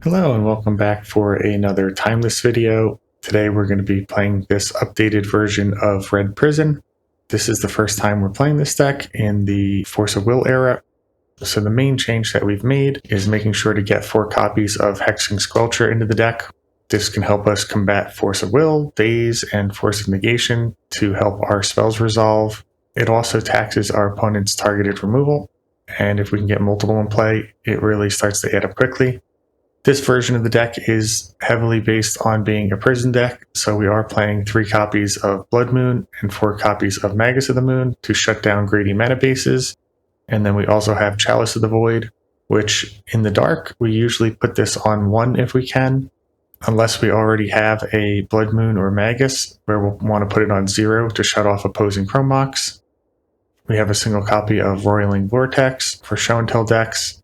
Hello and welcome back for another timeless video. Today we're going to be playing this updated version of Red Prison. This is the first time we're playing this deck in the Force of Will era. So the main change that we've made is making sure to get 4 copies of Hexing Squelcher into the deck. This can help us combat Force of Will, Daze, and Force of Negation to help our spells resolve. It also taxes our opponent's targeted removal, and if we can get multiple in play, it really starts to add up quickly. This version of the deck is heavily based on being a prison deck, so we are playing 3 copies of Blood Moon and 4 copies of Magus of the Moon to shut down greedy mana bases. And then we also have Chalice of the Void, which in the dark, we usually put this on 1 if we can, unless we already have a Blood Moon or Magus, where we'll want to put it on 0 to shut off opposing Chromox. We have a single copy of Roiling Vortex for show and tell decks.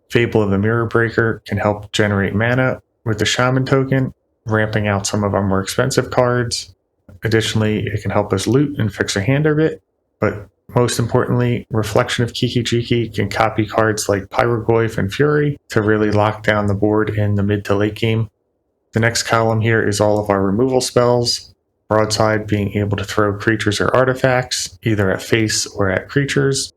Fable of the Mirror Breaker can help generate mana with the Shaman token, ramping out some of our more expensive cards. Additionally, it can help us loot and fix our hand a bit, but most importantly, Reflection of Kiki-Jiki can copy cards like Pyrogoyf and Fury to really lock down the board in the mid to late game. The next column here is all of our removal spells, Broadside being able to throw creatures or artifacts, either at face or at creatures.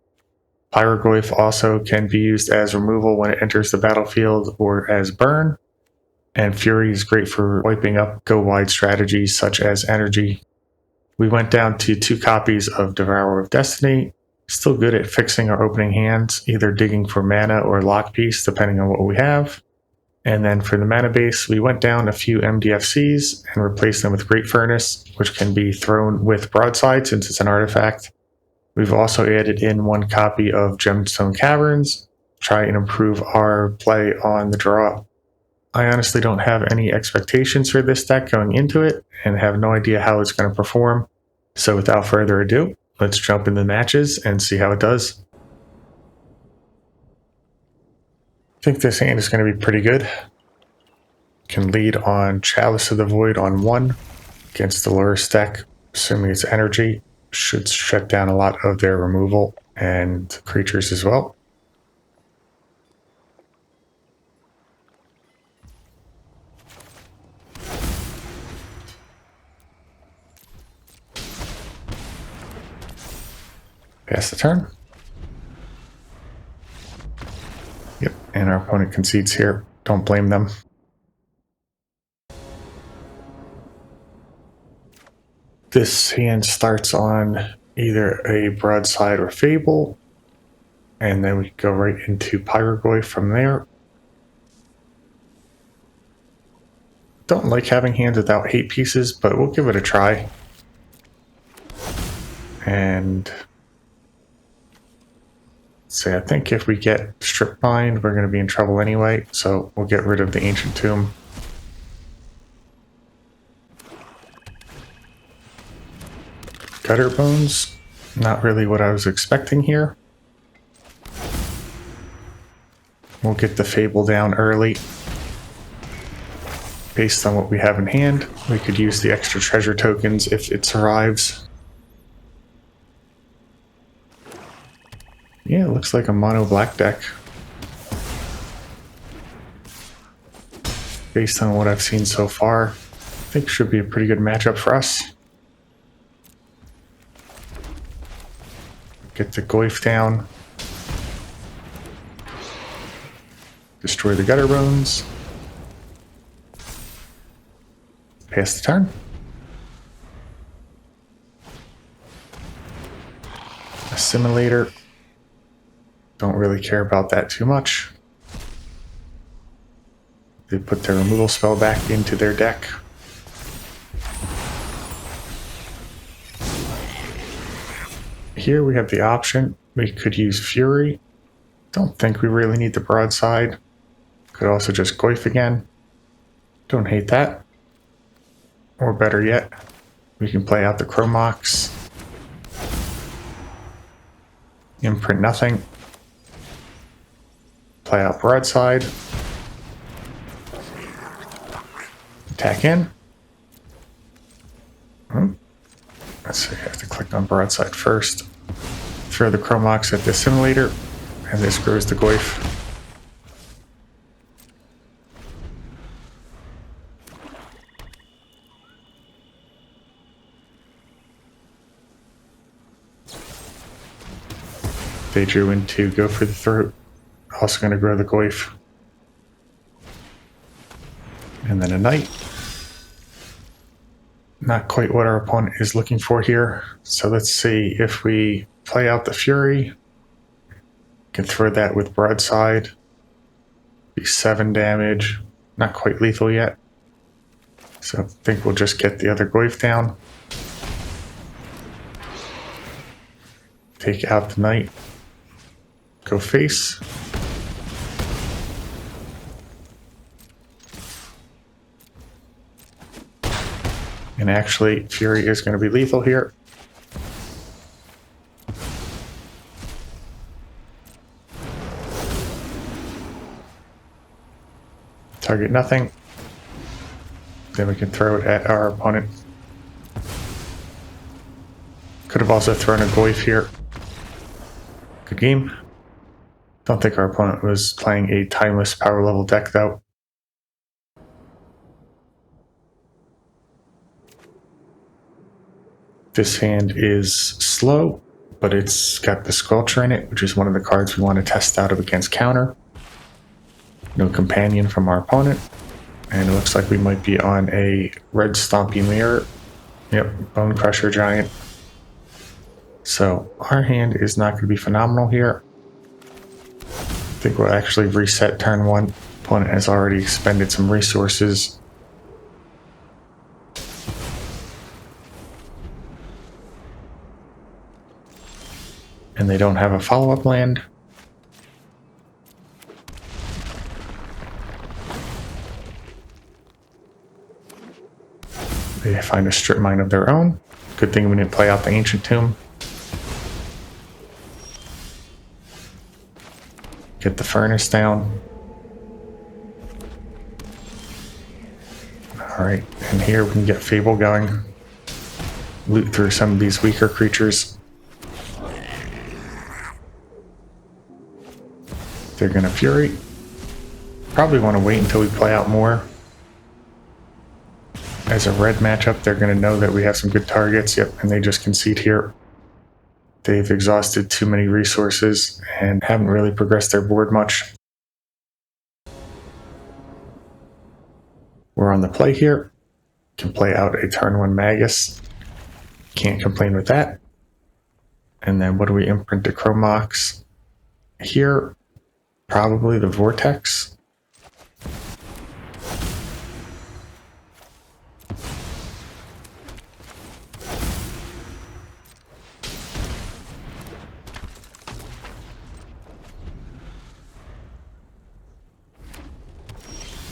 Pyrogoyf also can be used as removal when it enters the battlefield or as burn, and Fury is great for wiping up go-wide strategies such as energy. We went down to 2 copies of Devourer of Destiny, still good at fixing our opening hands, either digging for mana or lock piece depending on what we have. And then for the mana base, we went down a few MDFCs and replaced them with Great Furnace, which can be thrown with Broadside since it's an artifact. We've also added in 1 copy of Gemstone Caverns, try and improve our play on the draw. I honestly don't have any expectations for this deck going into it, and have no idea how it's going to perform. So without further ado, let's jump in the matches and see how it does. I think this hand is going to be pretty good. Can lead on Chalice of the Void on 1 against the Lurrus deck, assuming it's energy. Should shut down a lot of their removal and creatures as well. Pass the turn. Yep, and our opponent concedes here. Don't blame them. This hand starts on either a Broadside or Fable, and then we go right into Pyrogoyf from there. Don't like having hands without hate pieces, but we'll give it a try. And say, I think if we get Strip Mine, we're going to be in trouble anyway, so we'll get rid of the Ancient Tomb. Gutter Bones, not really what I was expecting here. We'll get the Fable down early. Based on what we have in hand, we could use the extra treasure tokens if it survives. Yeah, it looks like a mono black deck. Based on what I've seen so far, I think should be a pretty good matchup for us. Get the Goyf down. Destroy the Gutter Bones. Pass the turn. Assimilator. Don't really care about that too much. They put their removal spell back into their deck. Here we have the option. We could use Fury. Don't think we really need the Broadside. Could also just Goyf again. Don't hate that. Or better yet, we can play out the Chromox. Imprint nothing. Play out Broadside. Attack in. Let's see, I have to click on Broadside first. Throw the Chromox at the Assimilator, and this grows the Goyf. They drew in to go for the throat. Also going to grow the Goyf. And then a knight. Not quite what our opponent is looking for here. So let's see if we play out the Fury. Can throw that with Broadside. Be 7 damage. Not quite lethal yet. So I think we'll just get the other Goyf down. Take out the knight. Go face. And actually, Fury is going to be lethal here. Target nothing. Then we can throw it at our opponent. Could have also thrown a Goyf here. Good game. Don't think our opponent was playing a timeless power level deck though. This hand is slow, but it's got the Squelcher in it, which is one of the cards we want to test out of against counter. No companion from our opponent. And it looks like we might be on a red Stompy Mirror. Yep, Bone Crusher Giant. So our hand is not going to be phenomenal here. I think we'll actually reset turn 1. Opponent has already expended some resources. And they don't have a follow-up land. They find a strip mine of their own. Good thing we didn't play out the Ancient Tomb. Get the Furnace down. Alright, and here we can get Fable going. Loot through some of these weaker creatures. They're going to Fury. Probably want to wait until we play out more. As a red matchup, they're going to know that we have some good targets. Yep, and they just concede here. They've exhausted too many resources and haven't really progressed their board much. We're on the play here. Can play out a turn 1 Magus. Can't complain with that. And then what do we imprint to Chromox? Here, probably the Vortex.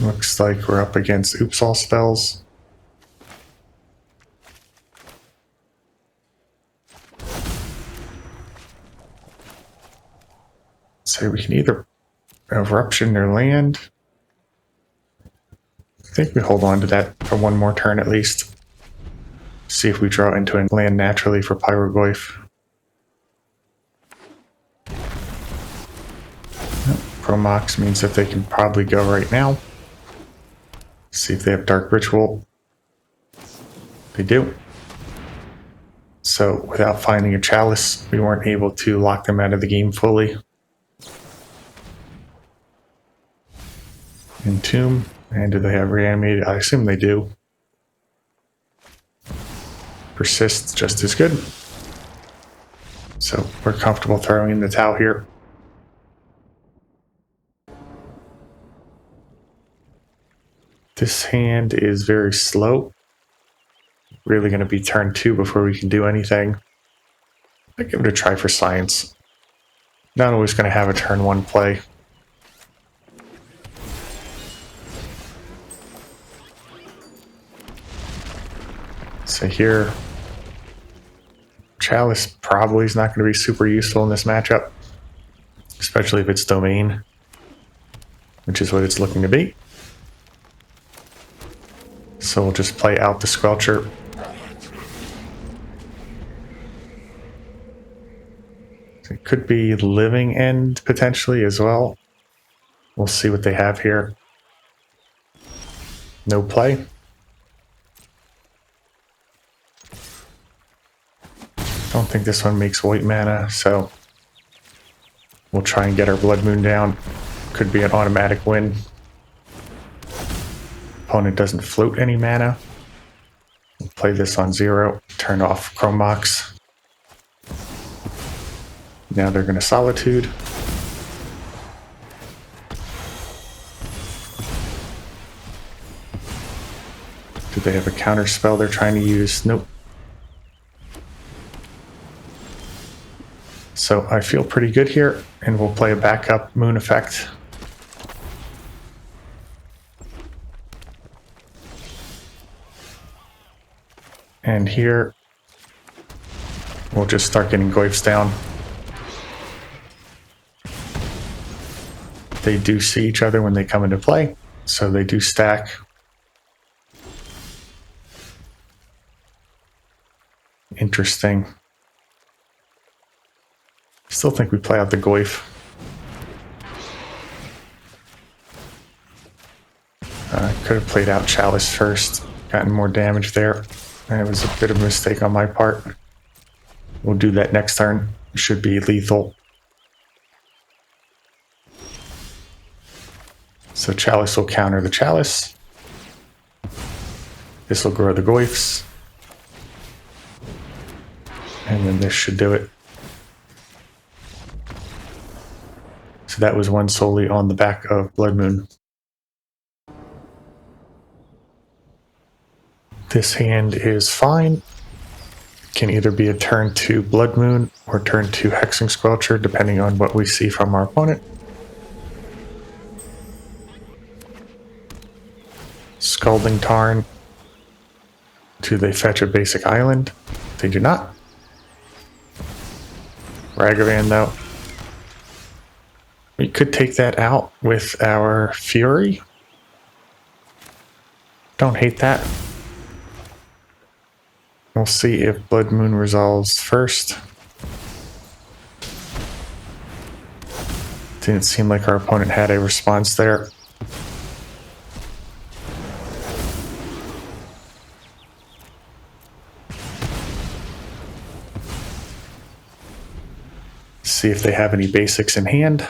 Looks like we're up against Oops All Spells. So we can either Eruption their land. I think we hold on to that for one more turn at least. See if we draw into a land naturally for Pyrogoyf. Chromox means that they can probably go right now. See if they have Dark Ritual. They do. So without finding a Chalice, we weren't able to lock them out of the game fully. Entomb. And do they have Reanimated? I assume they do. Persist just as good. So we're comfortable throwing in the towel here. This hand is very slow. Really going to be turn 2 before we can do anything. I'll give it a try for science. Not always going to have a turn 1 play. So here, Chalice probably is not going to be super useful in this matchup, especially if it's Domain, which is what it's looking to be. So we'll just play out the Squelcher. It could be Living End potentially as well. We'll see what they have here. No play. Don't think this one makes white mana, so We'll try and get our Blood Moon down. Could be an automatic win. Opponent doesn't float any mana. We'll play this on 0, turn off Chrome Mox. Now they're going to Solitude. Do they have a counter spell they're trying to use? Nope. So I feel pretty good here, and we'll play a backup Moon effect. And here, we'll just start getting Goyfs down. They do see each other when they come into play, so they do stack. Interesting. Still think we play out the Goyf. Could have played out Chalice first, gotten more damage there. It was a bit of a mistake on my part. We'll do that next turn. It should be lethal. So Chalice will counter the Chalice. This will grow the Goyfs. And then this should do it. So that was one solely on the back of Blood Moon. This hand is fine. Can either be a turn 2 Blood Moon or turn 2 Hexing Squelcher, depending on what we see from our opponent. Scalding Tarn. Do they fetch a basic island? They do not. Ragavan, though. We could take that out with our Fury. Don't hate that. We'll see if Blood Moon resolves first. Didn't seem like our opponent had a response there. See if they have any basics in hand.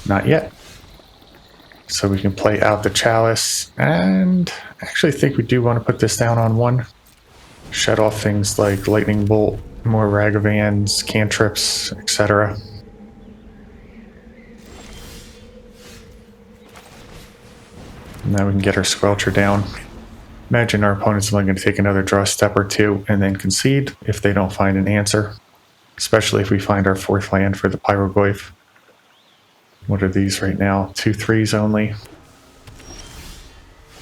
Not yet. So we can play out the Chalice, and I actually think we do want to put this down on 1. Shut off things like Lightning Bolt, more Ragavans, cantrips, etc. Now we can get our Squelcher down. Imagine our opponent's only going to take another draw step or 2 and then concede if they don't find an answer, especially if we find our 4th land for the Pyrogoyf. What are these right now? 2 3s only.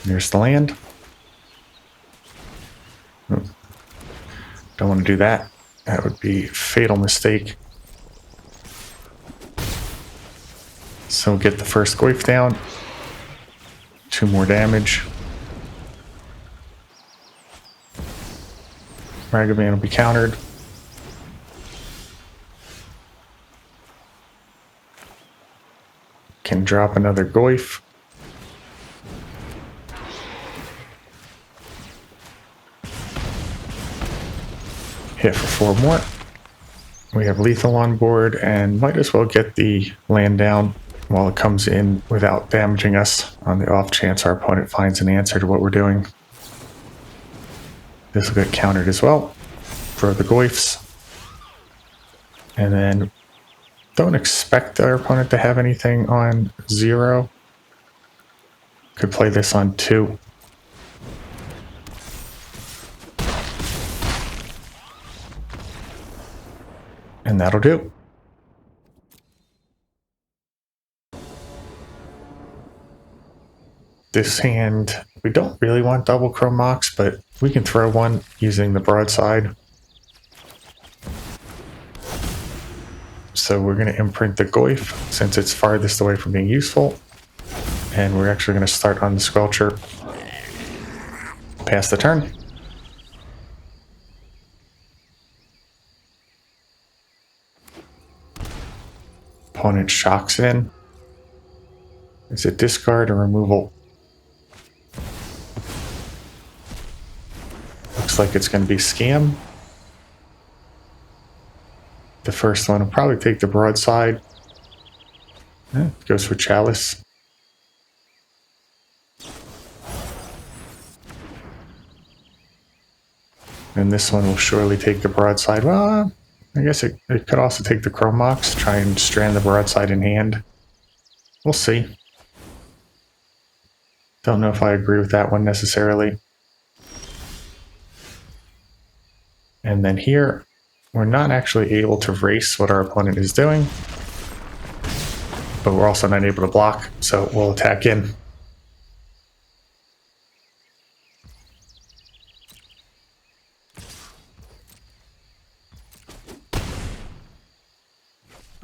There's the land. Don't want to do that. That would be a fatal mistake. So get the first Goyf down. 2 more damage. Ragavan will be countered. Can drop another Goyf. Hit for 4 more. We have lethal on board and might as well get the land down while it comes in without damaging us on the off chance our opponent finds an answer to what we're doing. This will get countered as well. Throw the Goyfs. And then don't expect our opponent to have anything on 0. Could play this on 2. And that'll do. This hand, we don't really want double Chrome Mox, but we can throw one using the Broadside. So we're going to imprint the Goyf since it's farthest away from being useful. And we're actually going to start on the Squelcher. Pass the turn. Opponent shocks in. Is it discard or removal? Looks like it's going to be scam. The first one will probably take the broadside. Goes for Chalice. And this one will surely take the broadside. Well, I guess it could also take the Chrome Mox, try and strand the broadside in hand. We'll see. Don't know if I agree with that one necessarily. And then here, we're not actually able to race what our opponent is doing, but we're also not able to block, so we'll attack in.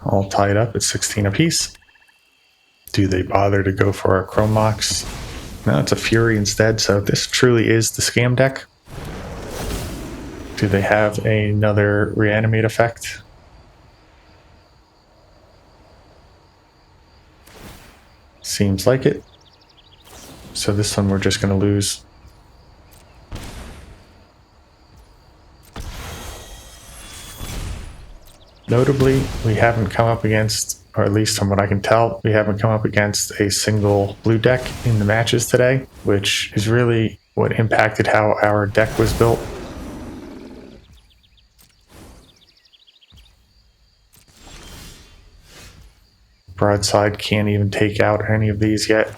All tied up at 16 apiece. Do they bother to go for our Chrome Mox? No, it's a Fury instead, so this truly is the scam deck. Do they have another reanimate effect? Seems like it. So this one we're just going to lose. Notably, we haven't come up against, or at least from what I can tell, we haven't come up against a single blue deck in the matches today, which is really what impacted how our deck was built. Broadside can't even take out any of these yet.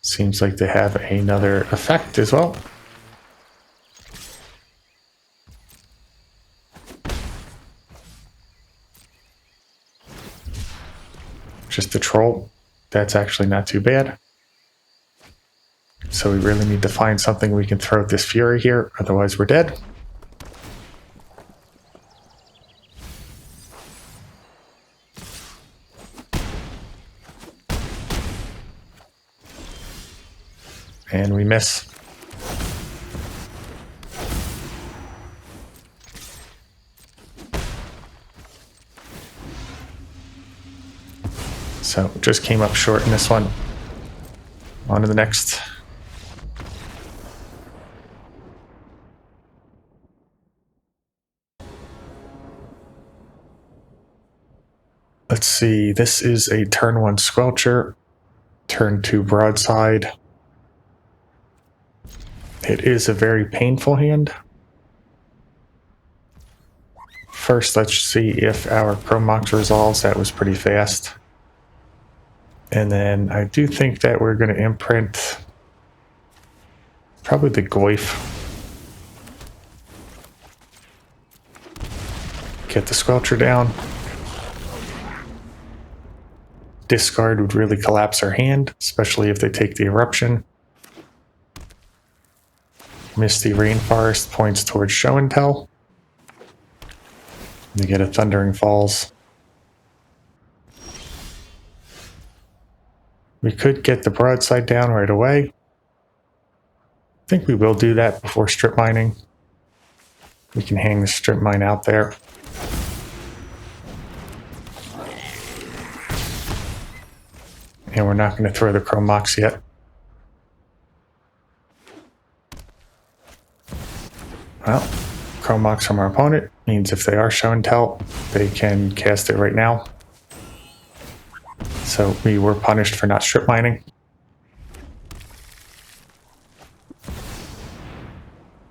Seems like they have another effect as well. Just a troll. That's actually not too bad. So we really need to find something we can throw at this Fury here, otherwise we're dead. And we miss. So just came up short in this one. On to the next. Let's see, this is a turn 1 Squelcher, turn 2 Broadside. It is a very painful hand. First, let's see if our Chrome Mox resolves. That was pretty fast. And then I do think that we're going to imprint probably the Goyf. Get the Squelcher down. Discard would really collapse our hand, especially if they take the Eruption. Misty Rainforest points towards Show and Tell. They get a Thundering Falls. We could get the Broadside down right away. I think we will do that before strip mining. We can hang the strip mine out there. And we're not going to throw the Chrome Mox yet. Well, Chrome Mox from our opponent means if they are Show and Tell, they can cast it right now. So we were punished for not strip mining.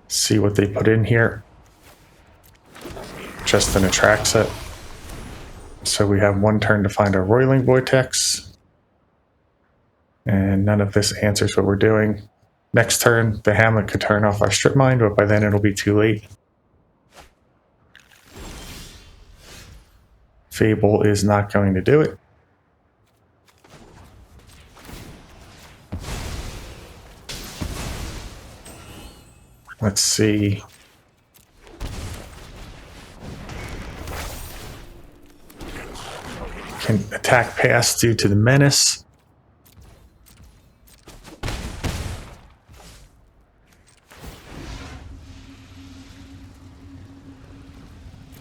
See what they put in here. Just an Atraxa. So we have one turn to find our Roiling Vortex. And none of this answers what we're doing. Next turn, the Hamlet could turn off our strip mine, but by then it'll be too late. Fable is not going to do it. Let's see. Can attack pass due to the menace.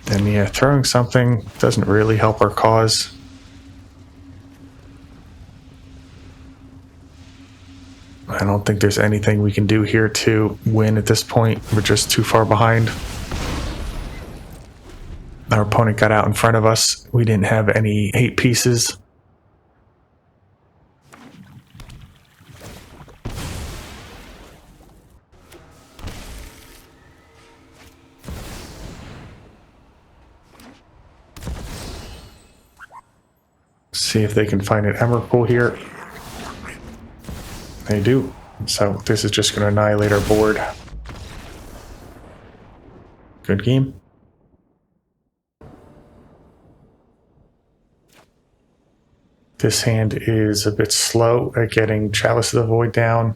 Then yeah, throwing something doesn't really help our cause. I don't don't think there's anything we can do here to win at this point. We're just too far behind. Our opponent got out in front of us. We didn't have any 8 pieces. See if they can find an Emrakul here. They do. So this is just going to annihilate our board. Good game. This hand is a bit slow at getting Chalice of the Void down.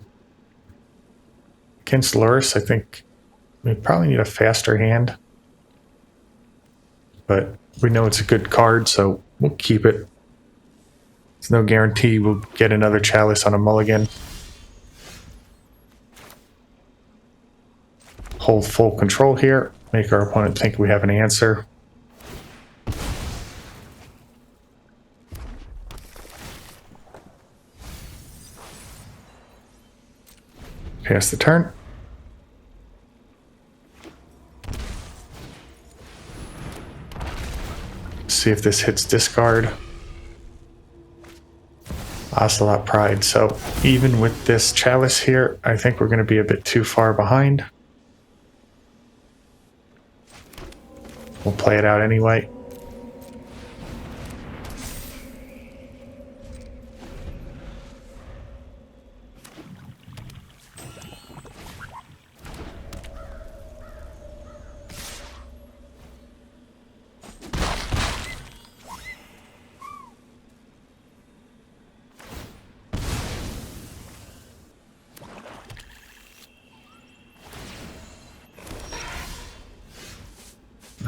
Against Lurrus, I think we probably need a faster hand. But we know it's a good card, so we'll keep it. There's no guarantee we'll get another Chalice on a mulligan. Hold full control here. Make our opponent think we have an answer. Pass the turn. See if this hits discard. Ocelot Pride. So even with this Chalice here, I think we're going to be a bit too far behind. We'll play it out anyway.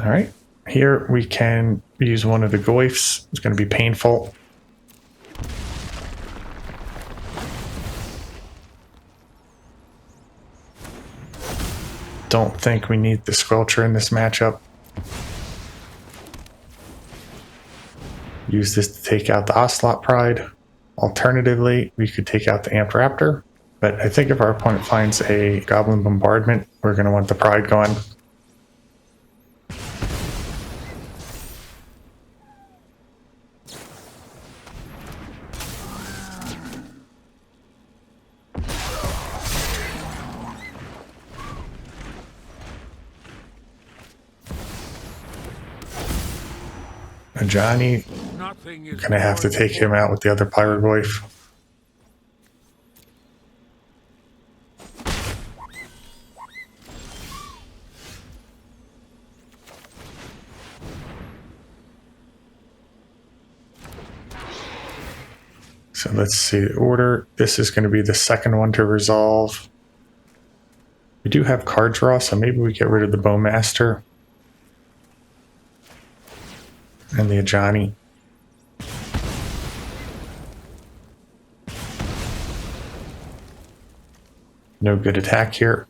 All right, here we can use one of the Goyfs. It's going to be painful. Don't think we need the Squelcher in this matchup. Use this to take out the Ocelot Pride. Alternatively, we could take out the Amp Raptor. But I think if our opponent finds a Goblin Bombardment, we're going to want the Pride going. Johnny, gonna have to take him out with the other Pyrogoyf. So let's see the order. This is going to be the second one to resolve. We do have card draw, so maybe we get rid of the Bowmaster. And the Ajani. No good attack here.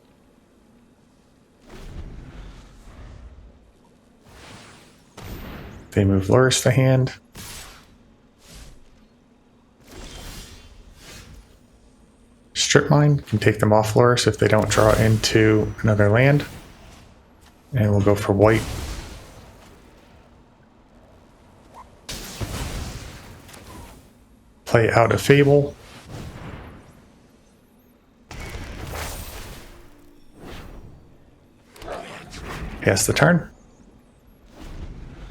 They move Lurrus to hand. Strip Mine can take them off Lurrus if they don't draw into another land. And we'll go for white. Play out a Fable. Pass the turn.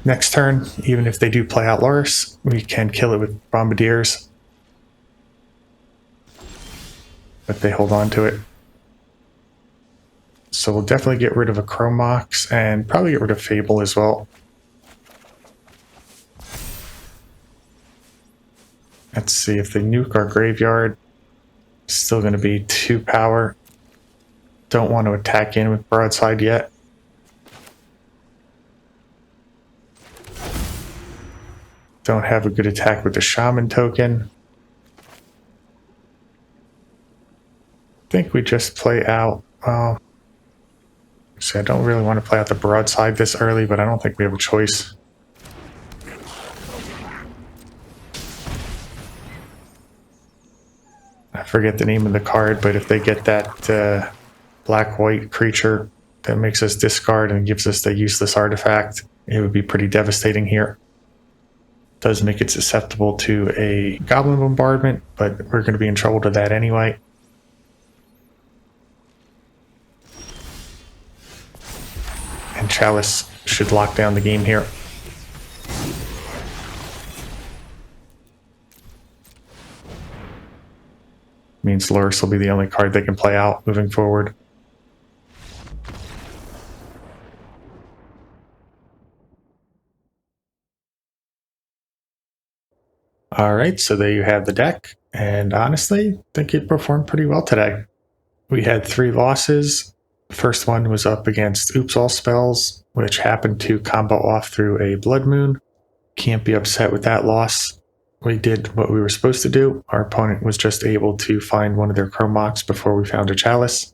Next turn, even if they do play out Lurrus, we can kill it with Bombardiers. But they hold on to it. So we'll definitely get rid of a Chromox and probably get rid of Fable as well. Let's see if they nuke our graveyard. Still going to be 2 power. Don't want to attack in with Broadside yet. Don't have a good attack with the Shaman token. I think we just play out. So I don't really want to play out the Broadside this early, but I don't think we have a choice. forget the name of the card, but if they get that black-white creature that makes us discard and gives us the useless artifact, it would be pretty devastating here. Does make it susceptible to a goblin bombardment, but we're going to be in trouble to that anyway. And Chalice should lock down the game here. Means Lurrus will be the only card they can play out moving forward. Alright, so there you have the deck, and honestly, I think it performed pretty well today. We had 3 losses. The first one was up against Oops All Spells, which happened to combo off through a Blood Moon. Can't be upset with that loss. We did what we were supposed to do. Our opponent was just able to find one of their Chromox before we found a Chalice.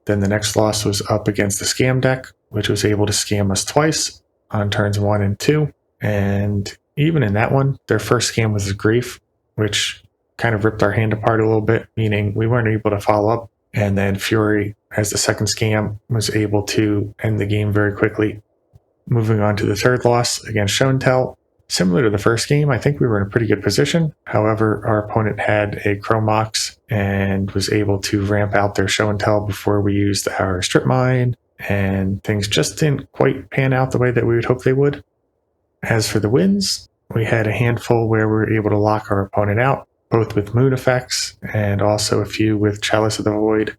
Then the next loss was up against the Scam deck, which was able to scam us twice on turns 1 and 2. And even in that one, their first scam was a Grief, which kind of ripped our hand apart a little bit, meaning we weren't able to follow up. And then Fury, as the second scam, was able to end the game very quickly. Moving on to the third loss against Show and Tell. Similar to the first game, I think we were in a pretty good position. However, our opponent had a Chromox and was able to ramp out their Show and Tell before we used our Strip Mine, and things just didn't quite pan out the way that we would hope they would. As for the wins, we had a handful where we were able to lock our opponent out, both with moon effects and also a few with Chalice of the Void.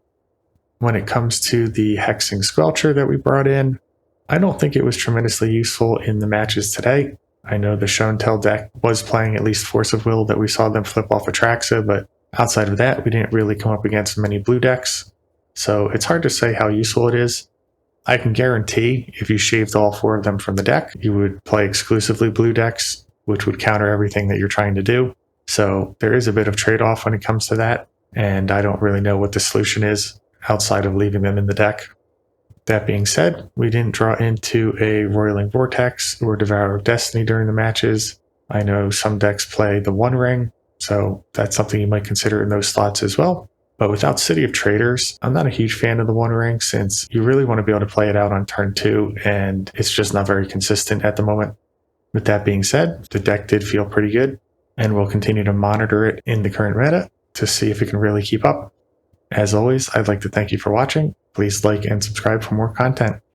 When it comes to the Hexing Squelcher that we brought in, I don't think it was tremendously useful in the matches today. I know the Show and Tell deck was playing at least Force of Will that we saw them flip off Atraxa, but outside of that, we didn't really come up against many blue decks. So it's hard to say how useful it is. I can guarantee if you shaved all 4 of them from the deck, you would play exclusively blue decks, which would counter everything that you're trying to do. So there is a bit of trade-off when it comes to that, and I don't really know what the solution is outside of leaving them in the deck. That being said, we didn't draw into a Roiling Vortex or Devourer of Destiny during the matches. I know some decks play the One Ring, so that's something you might consider in those slots as well. But without City of Traders, I'm not a huge fan of the One Ring since you really want to be able to play it out on turn 2, and it's just not very consistent at the moment. With that being said, the deck did feel pretty good, and we'll continue to monitor it in the current meta to see if it can really keep up. As always, I'd like to thank you for watching. Please like and subscribe for more content.